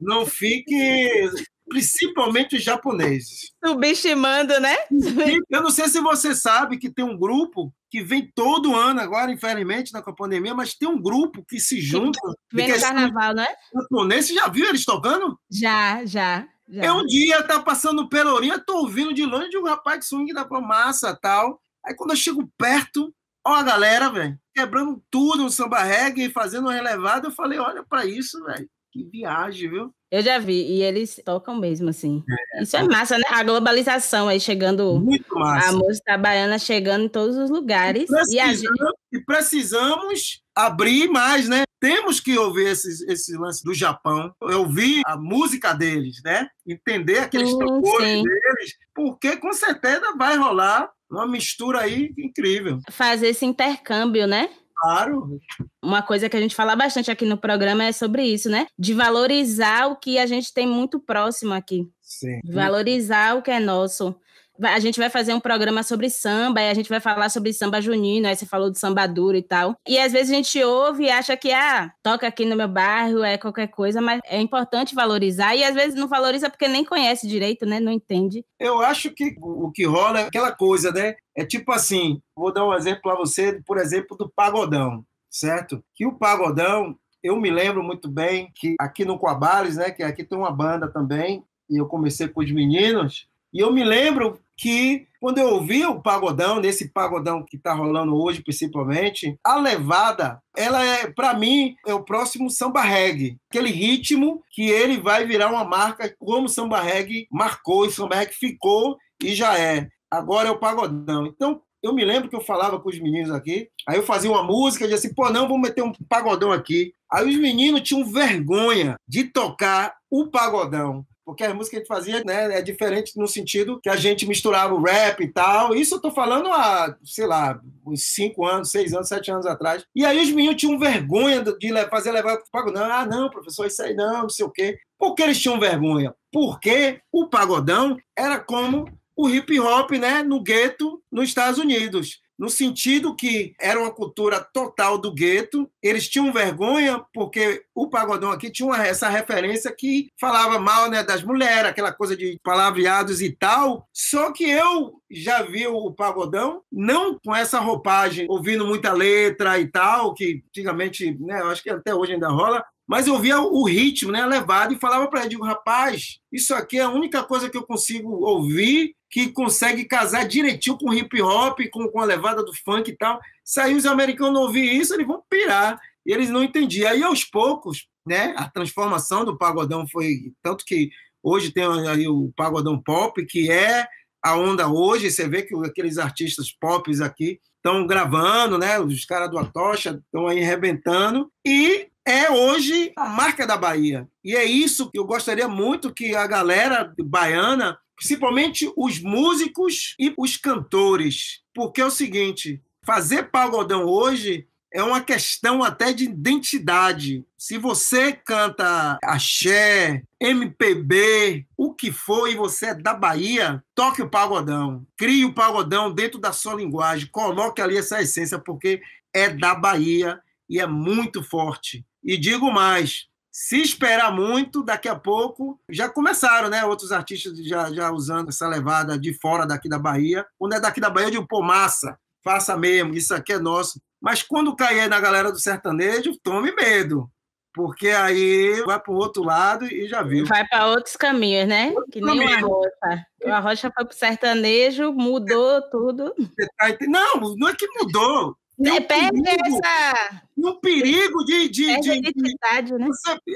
Não fique... Principalmente os japoneses. Subestimando, né? Eu não sei se você sabe que tem um grupo que vem todo ano, agora, infelizmente, com a pandemia, mas tem um grupo que se junta... Vem no carnaval, não é? Você já viu eles tocando? Já. Eu um dia tá passando no Pelourinho, tô ouvindo de longe de um rapaz de swing da massa e tal. Aí quando eu chego perto, ó a galera, velho, quebrando tudo no samba reggae, fazendo uma relevada, eu falei, olha pra isso, velho, que viagem, viu? Eu já vi, e eles tocam mesmo, assim. Isso é massa, né? A globalização aí chegando... Muito massa. A música baiana chegando em todos os lugares. E precisamos abrir mais, né? Temos que ouvir esse lance do Japão, ouvir a música deles, né? Entender aqueles tambores deles, porque com certeza vai rolar uma mistura aí incrível. Fazer esse intercâmbio, né? Claro. Uma coisa que a gente fala bastante aqui no programa é sobre isso, né? De valorizar o que a gente tem muito próximo aqui. Sim. De valorizar o que é nosso. A gente vai fazer um programa sobre samba, e a gente vai falar sobre samba junino, aí você falou de samba duro e tal. E às vezes a gente ouve e acha que, toca aqui no meu bairro, é qualquer coisa, mas é importante valorizar, e às vezes não valoriza porque nem conhece direito, né? Não entende. Eu acho que o que rola é aquela coisa, né? É tipo assim, vou dar um exemplo para você, por exemplo, do pagodão, certo? Que o pagodão, eu me lembro muito bem que aqui no Coabales, né? Que aqui tem uma banda também, e eu comecei com os meninos, e eu me lembro que quando eu ouvi o pagodão, nesse pagodão que está rolando hoje, principalmente, a levada, ela para mim, é o próximo samba reggae. Aquele ritmo que ele vai virar uma marca, como o samba reggae marcou, e o samba reggae ficou e já é. Agora é o pagodão. Então, eu me lembro que eu falava com os meninos aqui, aí eu fazia uma música e dizia assim, pô, não, vamos meter um pagodão aqui. Aí os meninos tinham vergonha de tocar o pagodão, porque a música que a gente fazia, né, é diferente no sentido que a gente misturava o rap e tal. Isso eu tô falando há, sei lá, uns 5 anos, 6 anos, 7 anos atrás. E aí os meninos tinham vergonha de fazer levar o pagodão. Ah, não, professor, isso aí não sei o quê. Por que eles tinham vergonha? Porque o pagodão era como o hip hop, né, no gueto nos Estados Unidos, no sentido que era uma cultura total do gueto. Eles tinham vergonha porque o pagodão aqui tinha essa referência que falava mal, né, das mulheres, aquela coisa de palavreados e tal. Só que eu já vi o pagodão não com essa roupagem, ouvindo muita letra e tal, que antigamente, né, eu acho que até hoje ainda rola, mas eu via o ritmo, né, levado, e falava para ele, digo, rapaz, isso aqui é a única coisa que eu consigo ouvir que consegue casar direitinho com hip hop, com a levada do funk e tal. Se aí os americanos não ouvirem isso, eles vão pirar. E eles não entendiam. Aí, aos poucos, né, a transformação do pagodão foi... Tanto que hoje tem aí o pagodão pop, que é a onda hoje. Você vê que aqueles artistas pop aqui estão gravando, né? Os caras do Atocha estão aí arrebentando. E é hoje a marca da Bahia. E é isso que eu gostaria muito que a galera baiana, principalmente os músicos e os cantores, porque é o seguinte, fazer pagodão hoje é uma questão até de identidade. Se você canta axé, MPB, o que for, e você é da Bahia, toque o pagodão. Crie o pagodão dentro da sua linguagem, coloque ali essa essência, porque é da Bahia e é muito forte. E digo mais, se esperar muito, daqui a pouco, já começaram, né? Outros artistas já usando essa levada de fora daqui da Bahia. Quando é daqui da Bahia, eu digo, pô, massa, faça mesmo, isso aqui é nosso. Mas quando cair na galera do sertanejo, tome medo, porque aí vai para o outro lado e já viu. Vai para outros caminhos, né? Que nem o Arrocha. O Arrocha foi para o sertanejo, mudou tudo. Não, não é que mudou. Perde essa... Um perigo de identidade, né?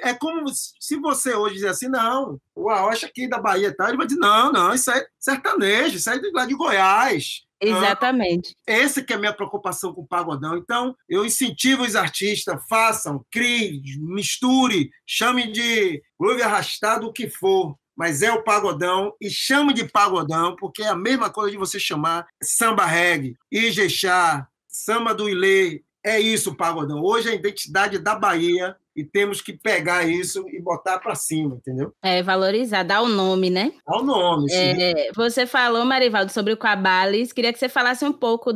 É como se você hoje dizer assim, não, o Arrocha aqui da Bahia, tá? Ele vai dizer, não, isso é sertanejo, isso é lá de Goiás. Exatamente. Essa que é a minha preocupação com o pagodão. Então, eu incentivo os artistas, façam, criem, misture, chame de groove arrastado, o que for, mas é o pagodão, e chame de pagodão, porque é a mesma coisa de você chamar samba reggae, Ijexá, samba do Ilê. É isso o pagodão. Hoje é a identidade da Bahia e temos que pegar isso e botar para cima, entendeu? É, valorizar, dar o nome, né? Dar o nome, sim. Você falou, Marivaldo, sobre o Quabalis. Queria que você falasse um pouco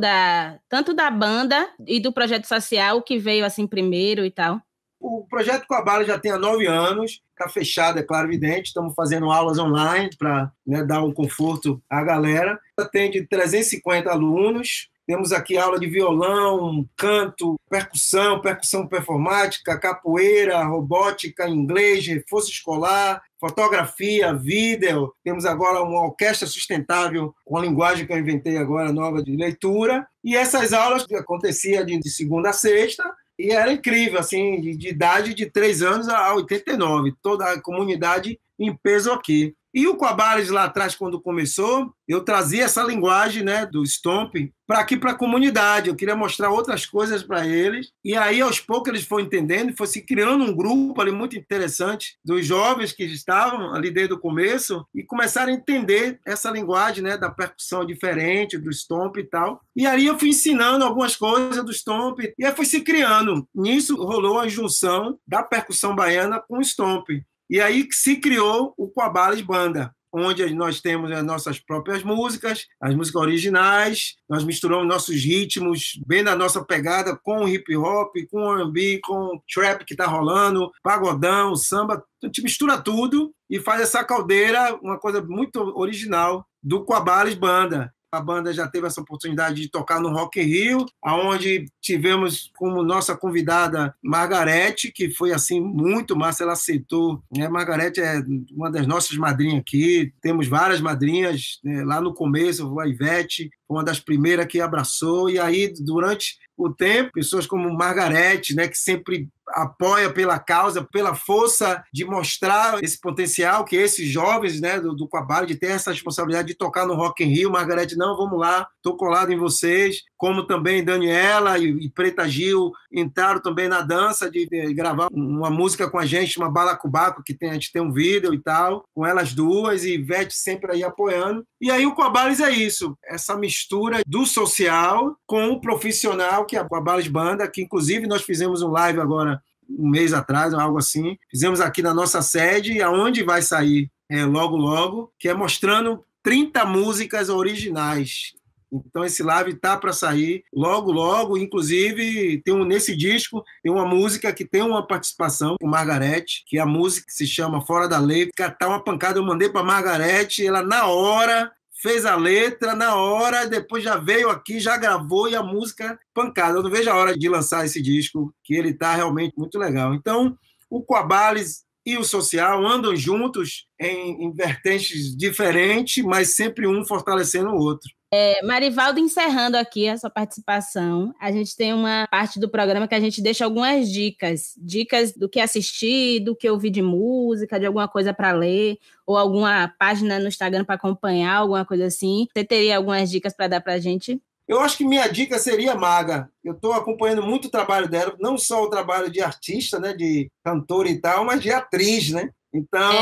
tanto da banda e do projeto social que veio assim primeiro e tal. O projeto Quabalis já tem há 9 anos, está fechado, é claro, evidente. Estamos fazendo aulas online para, né, dar um conforto à galera. Atende 350 alunos. Temos aqui aula de violão, canto, percussão performática, capoeira, robótica, inglês, reforço escolar, fotografia, vídeo. Temos agora uma orquestra sustentável com a linguagem que eu inventei agora, nova de leitura. E essas aulas aconteciam de segunda a sexta, e era incrível, assim, de idade de 3 anos a 89. Toda a comunidade em peso aqui. E o Quabalis, lá atrás, quando começou, eu trazia essa linguagem, né, do Stomp para aqui, para a comunidade. Eu queria mostrar outras coisas para eles. E aí, aos poucos, eles foram entendendo e foi se criando um grupo ali muito interessante dos jovens que estavam ali desde o começo e começaram a entender essa linguagem, né, da percussão diferente, do Stomp e tal. E aí eu fui ensinando algumas coisas do Stomp e aí foi se criando. Nisso rolou a junção da percussão baiana com o Stomp. E aí se criou o Quabalis Banda, onde nós temos as nossas próprias músicas, as músicas originais, nós misturamos nossos ritmos bem na nossa pegada com o hip hop, com o R&B, com o trap que está rolando, pagodão, samba, a gente mistura tudo e faz essa caldeira, uma coisa muito original do Quabalis Banda. A banda já teve essa oportunidade de tocar no Rock in Rio, onde tivemos como nossa convidada Margarete, que foi assim muito massa, ela aceitou. Margarete é uma das nossas madrinhas aqui, temos várias madrinhas, né? Lá no começo, a Ivete, uma das primeiras que abraçou, e aí, durante o tempo, pessoas como Margarete, né, que sempre apoia pela causa, pela força de mostrar esse potencial que esses jovens, né, do Coabale, de ter essa responsabilidade de tocar no Rock in Rio. Margarete, não, vamos lá, estou colado em vocês, como também Daniela e Preta Gil entraram também na dança de gravar uma música com a gente, uma Balacobaco, que a gente tem um vídeo e tal, com elas duas, e Ivete sempre aí apoiando. E aí o Coabales é isso, essa mistura do social com o profissional, que é a Coabales Banda, que inclusive nós fizemos um live agora, um mês atrás, algo assim, fizemos aqui na nossa sede, aonde vai sair logo, logo, que é mostrando 30 músicas originais. Então, esse live está para sair logo, logo. Inclusive, nesse disco tem uma música que tem uma participação com Margarete, que é a música que se chama Fora da Lei. Catar uma pancada, eu mandei para Margarete, ela na hora fez a letra, na hora, depois já veio aqui, já gravou, e a música pancada. Eu não vejo a hora de lançar esse disco, que ele está realmente muito legal. Então, o Coabales e o social andam juntos em vertentes diferentes, mas sempre um fortalecendo o outro. Marivaldo, encerrando aqui a sua participação, a gente tem uma parte do programa que a gente deixa algumas dicas do que assistir, do que ouvir de música, de alguma coisa para ler, ou alguma página no Instagram para acompanhar, alguma coisa assim. Você teria algumas dicas para dar para a gente? Eu acho que minha dica seria Maga. Eu estou acompanhando muito o trabalho dela, não só o trabalho de artista, né, de cantora e tal, mas de atriz, né? Então,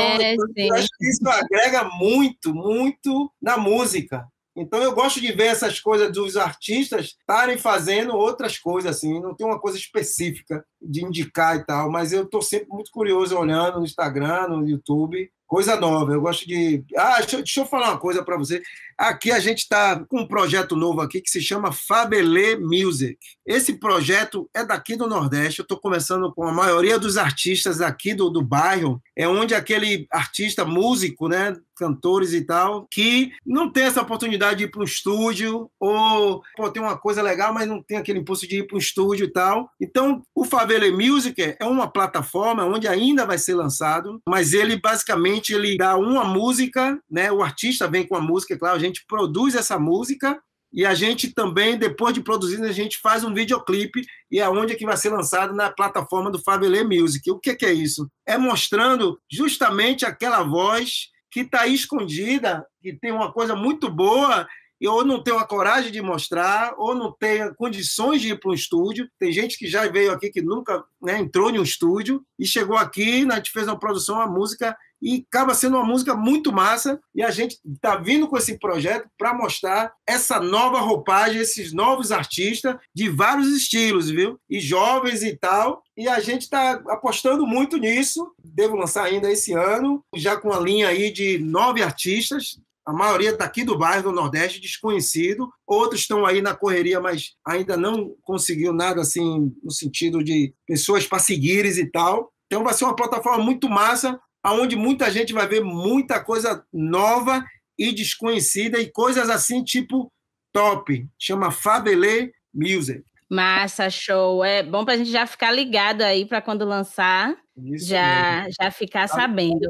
eu acho que isso agrega muito, muito na música. Então, eu gosto de ver essas coisas dos artistas estarem fazendo outras coisas, assim, não tem uma coisa específica de indicar e tal, mas eu estou sempre muito curioso olhando no Instagram, no YouTube, coisa nova. Eu gosto de... deixa eu falar uma coisa para você. Aqui a gente está com um projeto novo aqui que se chama Fabelê Music. Esse projeto é daqui do Nordeste. Eu estou conversando com a maioria dos artistas aqui do bairro, é onde aquele artista, músico, né, cantores e tal, que não tem essa oportunidade de ir para um estúdio, ou tem uma coisa legal, mas não tem aquele impulso de ir para um estúdio e tal. Então, o Fabelê Music é uma plataforma onde ainda vai ser lançado, mas ele basicamente ele dá uma música, né? O artista vem com a música, claro, a gente produz essa música e a gente também, depois de produzir, a gente faz um videoclipe e é onde que vai ser lançado na plataforma do Fabelê Music. O que é isso? É mostrando justamente aquela voz que está escondida, que tem uma coisa muito boa, e ou não tem uma coragem de mostrar, ou não tem condições de ir para um estúdio. Tem gente que já veio aqui que nunca, né, entrou em um estúdio e chegou aqui, a gente fez uma produção, uma música, e acaba sendo uma música muito massa, e a gente está vindo com esse projeto para mostrar essa nova roupagem, esses novos artistas de vários estilos, viu? E jovens e tal, e a gente está apostando muito nisso. Devo lançar ainda esse ano, já com a linha aí de 9 artistas, a maioria daqui do bairro do Nordeste, desconhecido. Outros estão aí na correria, mas ainda não conseguiu nada assim, no sentido de pessoas para seguires e tal. Então vai ser uma plataforma muito massa, onde muita gente vai ver muita coisa nova e desconhecida, e coisas assim, tipo top. Chama Fabelê Music. Massa, show. É bom para a gente já ficar ligado aí para quando lançar, já ficar sabendo.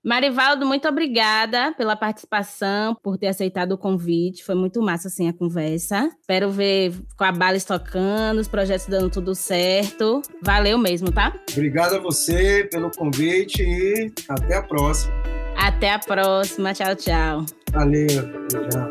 Marivaldo, muito obrigada pela participação, por ter aceitado o convite. Foi muito massa, assim, a conversa. Espero ver Coabales tocando, os projetos dando tudo certo. Valeu mesmo, tá? Obrigado a você pelo convite e até a próxima. Até a próxima. Tchau, tchau. Valeu. Tchau.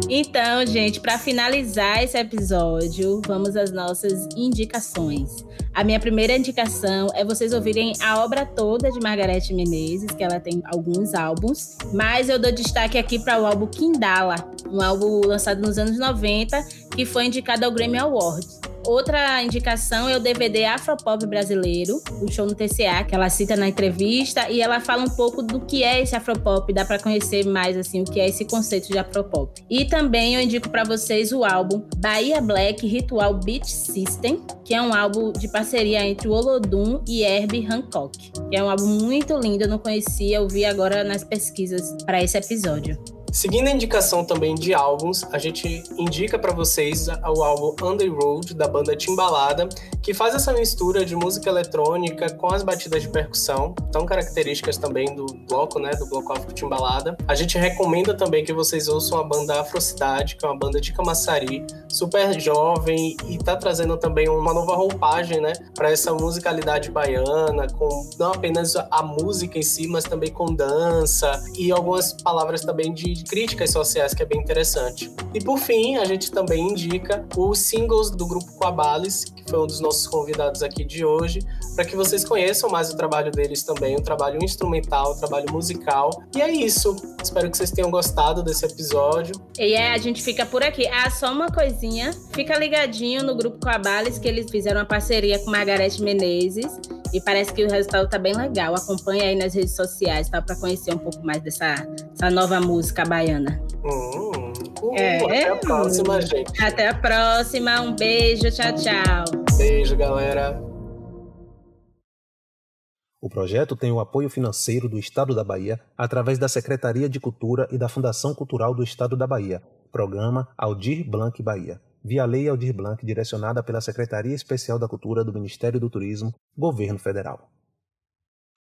Então, Então, gente, para finalizar esse episódio, vamos às nossas indicações. A minha primeira indicação é vocês ouvirem a obra toda de Margareth Menezes, que ela tem alguns álbuns, mas eu dou destaque aqui para o álbum Quindala, um álbum lançado nos anos 90, que foi indicado ao Grammy Awards. Outra indicação é o DVD Afropop brasileiro, o show no TCA, que ela cita na entrevista, e ela fala um pouco do que é esse Afropop, dá para conhecer mais assim o que é esse conceito de Afropop. E também eu indico para vocês o álbum Bahia Black Ritual Beat System, que é um álbum de parceria entre o Olodum e Herbie Hancock, que é um álbum muito lindo, eu não conhecia, eu vi agora nas pesquisas para esse episódio. Seguindo a indicação também de álbuns, a gente indica para vocês o álbum On The Road, da banda Timbalada, que faz essa mistura de música eletrônica com as batidas de percussão, tão características também do bloco, né, do bloco Afro Timbalada. A gente recomenda também que vocês ouçam a banda Afrocidade, que é uma banda de Camaçari, super jovem e tá trazendo também uma nova roupagem, né, para essa musicalidade baiana, com não apenas a música em si, mas também com dança e algumas palavras também de críticas sociais, que é bem interessante. E por fim, a gente também indica os singles do grupo Quabalis, que foi um dos nossos convidados aqui de hoje, para que vocês conheçam mais o trabalho deles também, o trabalho instrumental, o trabalho musical. E é isso. Espero que vocês tenham gostado desse episódio. E a gente fica por aqui. Só uma coisinha. Fica ligadinho no grupo Quabalis, que eles fizeram uma parceria com Margareth Menezes. E parece que o resultado tá bem legal. Acompanha aí nas redes sociais, tá? Para conhecer um pouco mais dessa nova música baiana. Até a próxima, gente. Até a próxima. Um beijo. Tchau, tchau. Beijo, galera. O projeto tem o apoio financeiro do Estado da Bahia através da Secretaria de Cultura e da Fundação Cultural do Estado da Bahia, Programa Aldir Blanc Bahia, via Lei Aldir Blanc, direcionada pela Secretaria Especial da Cultura do Ministério do Turismo, Governo Federal.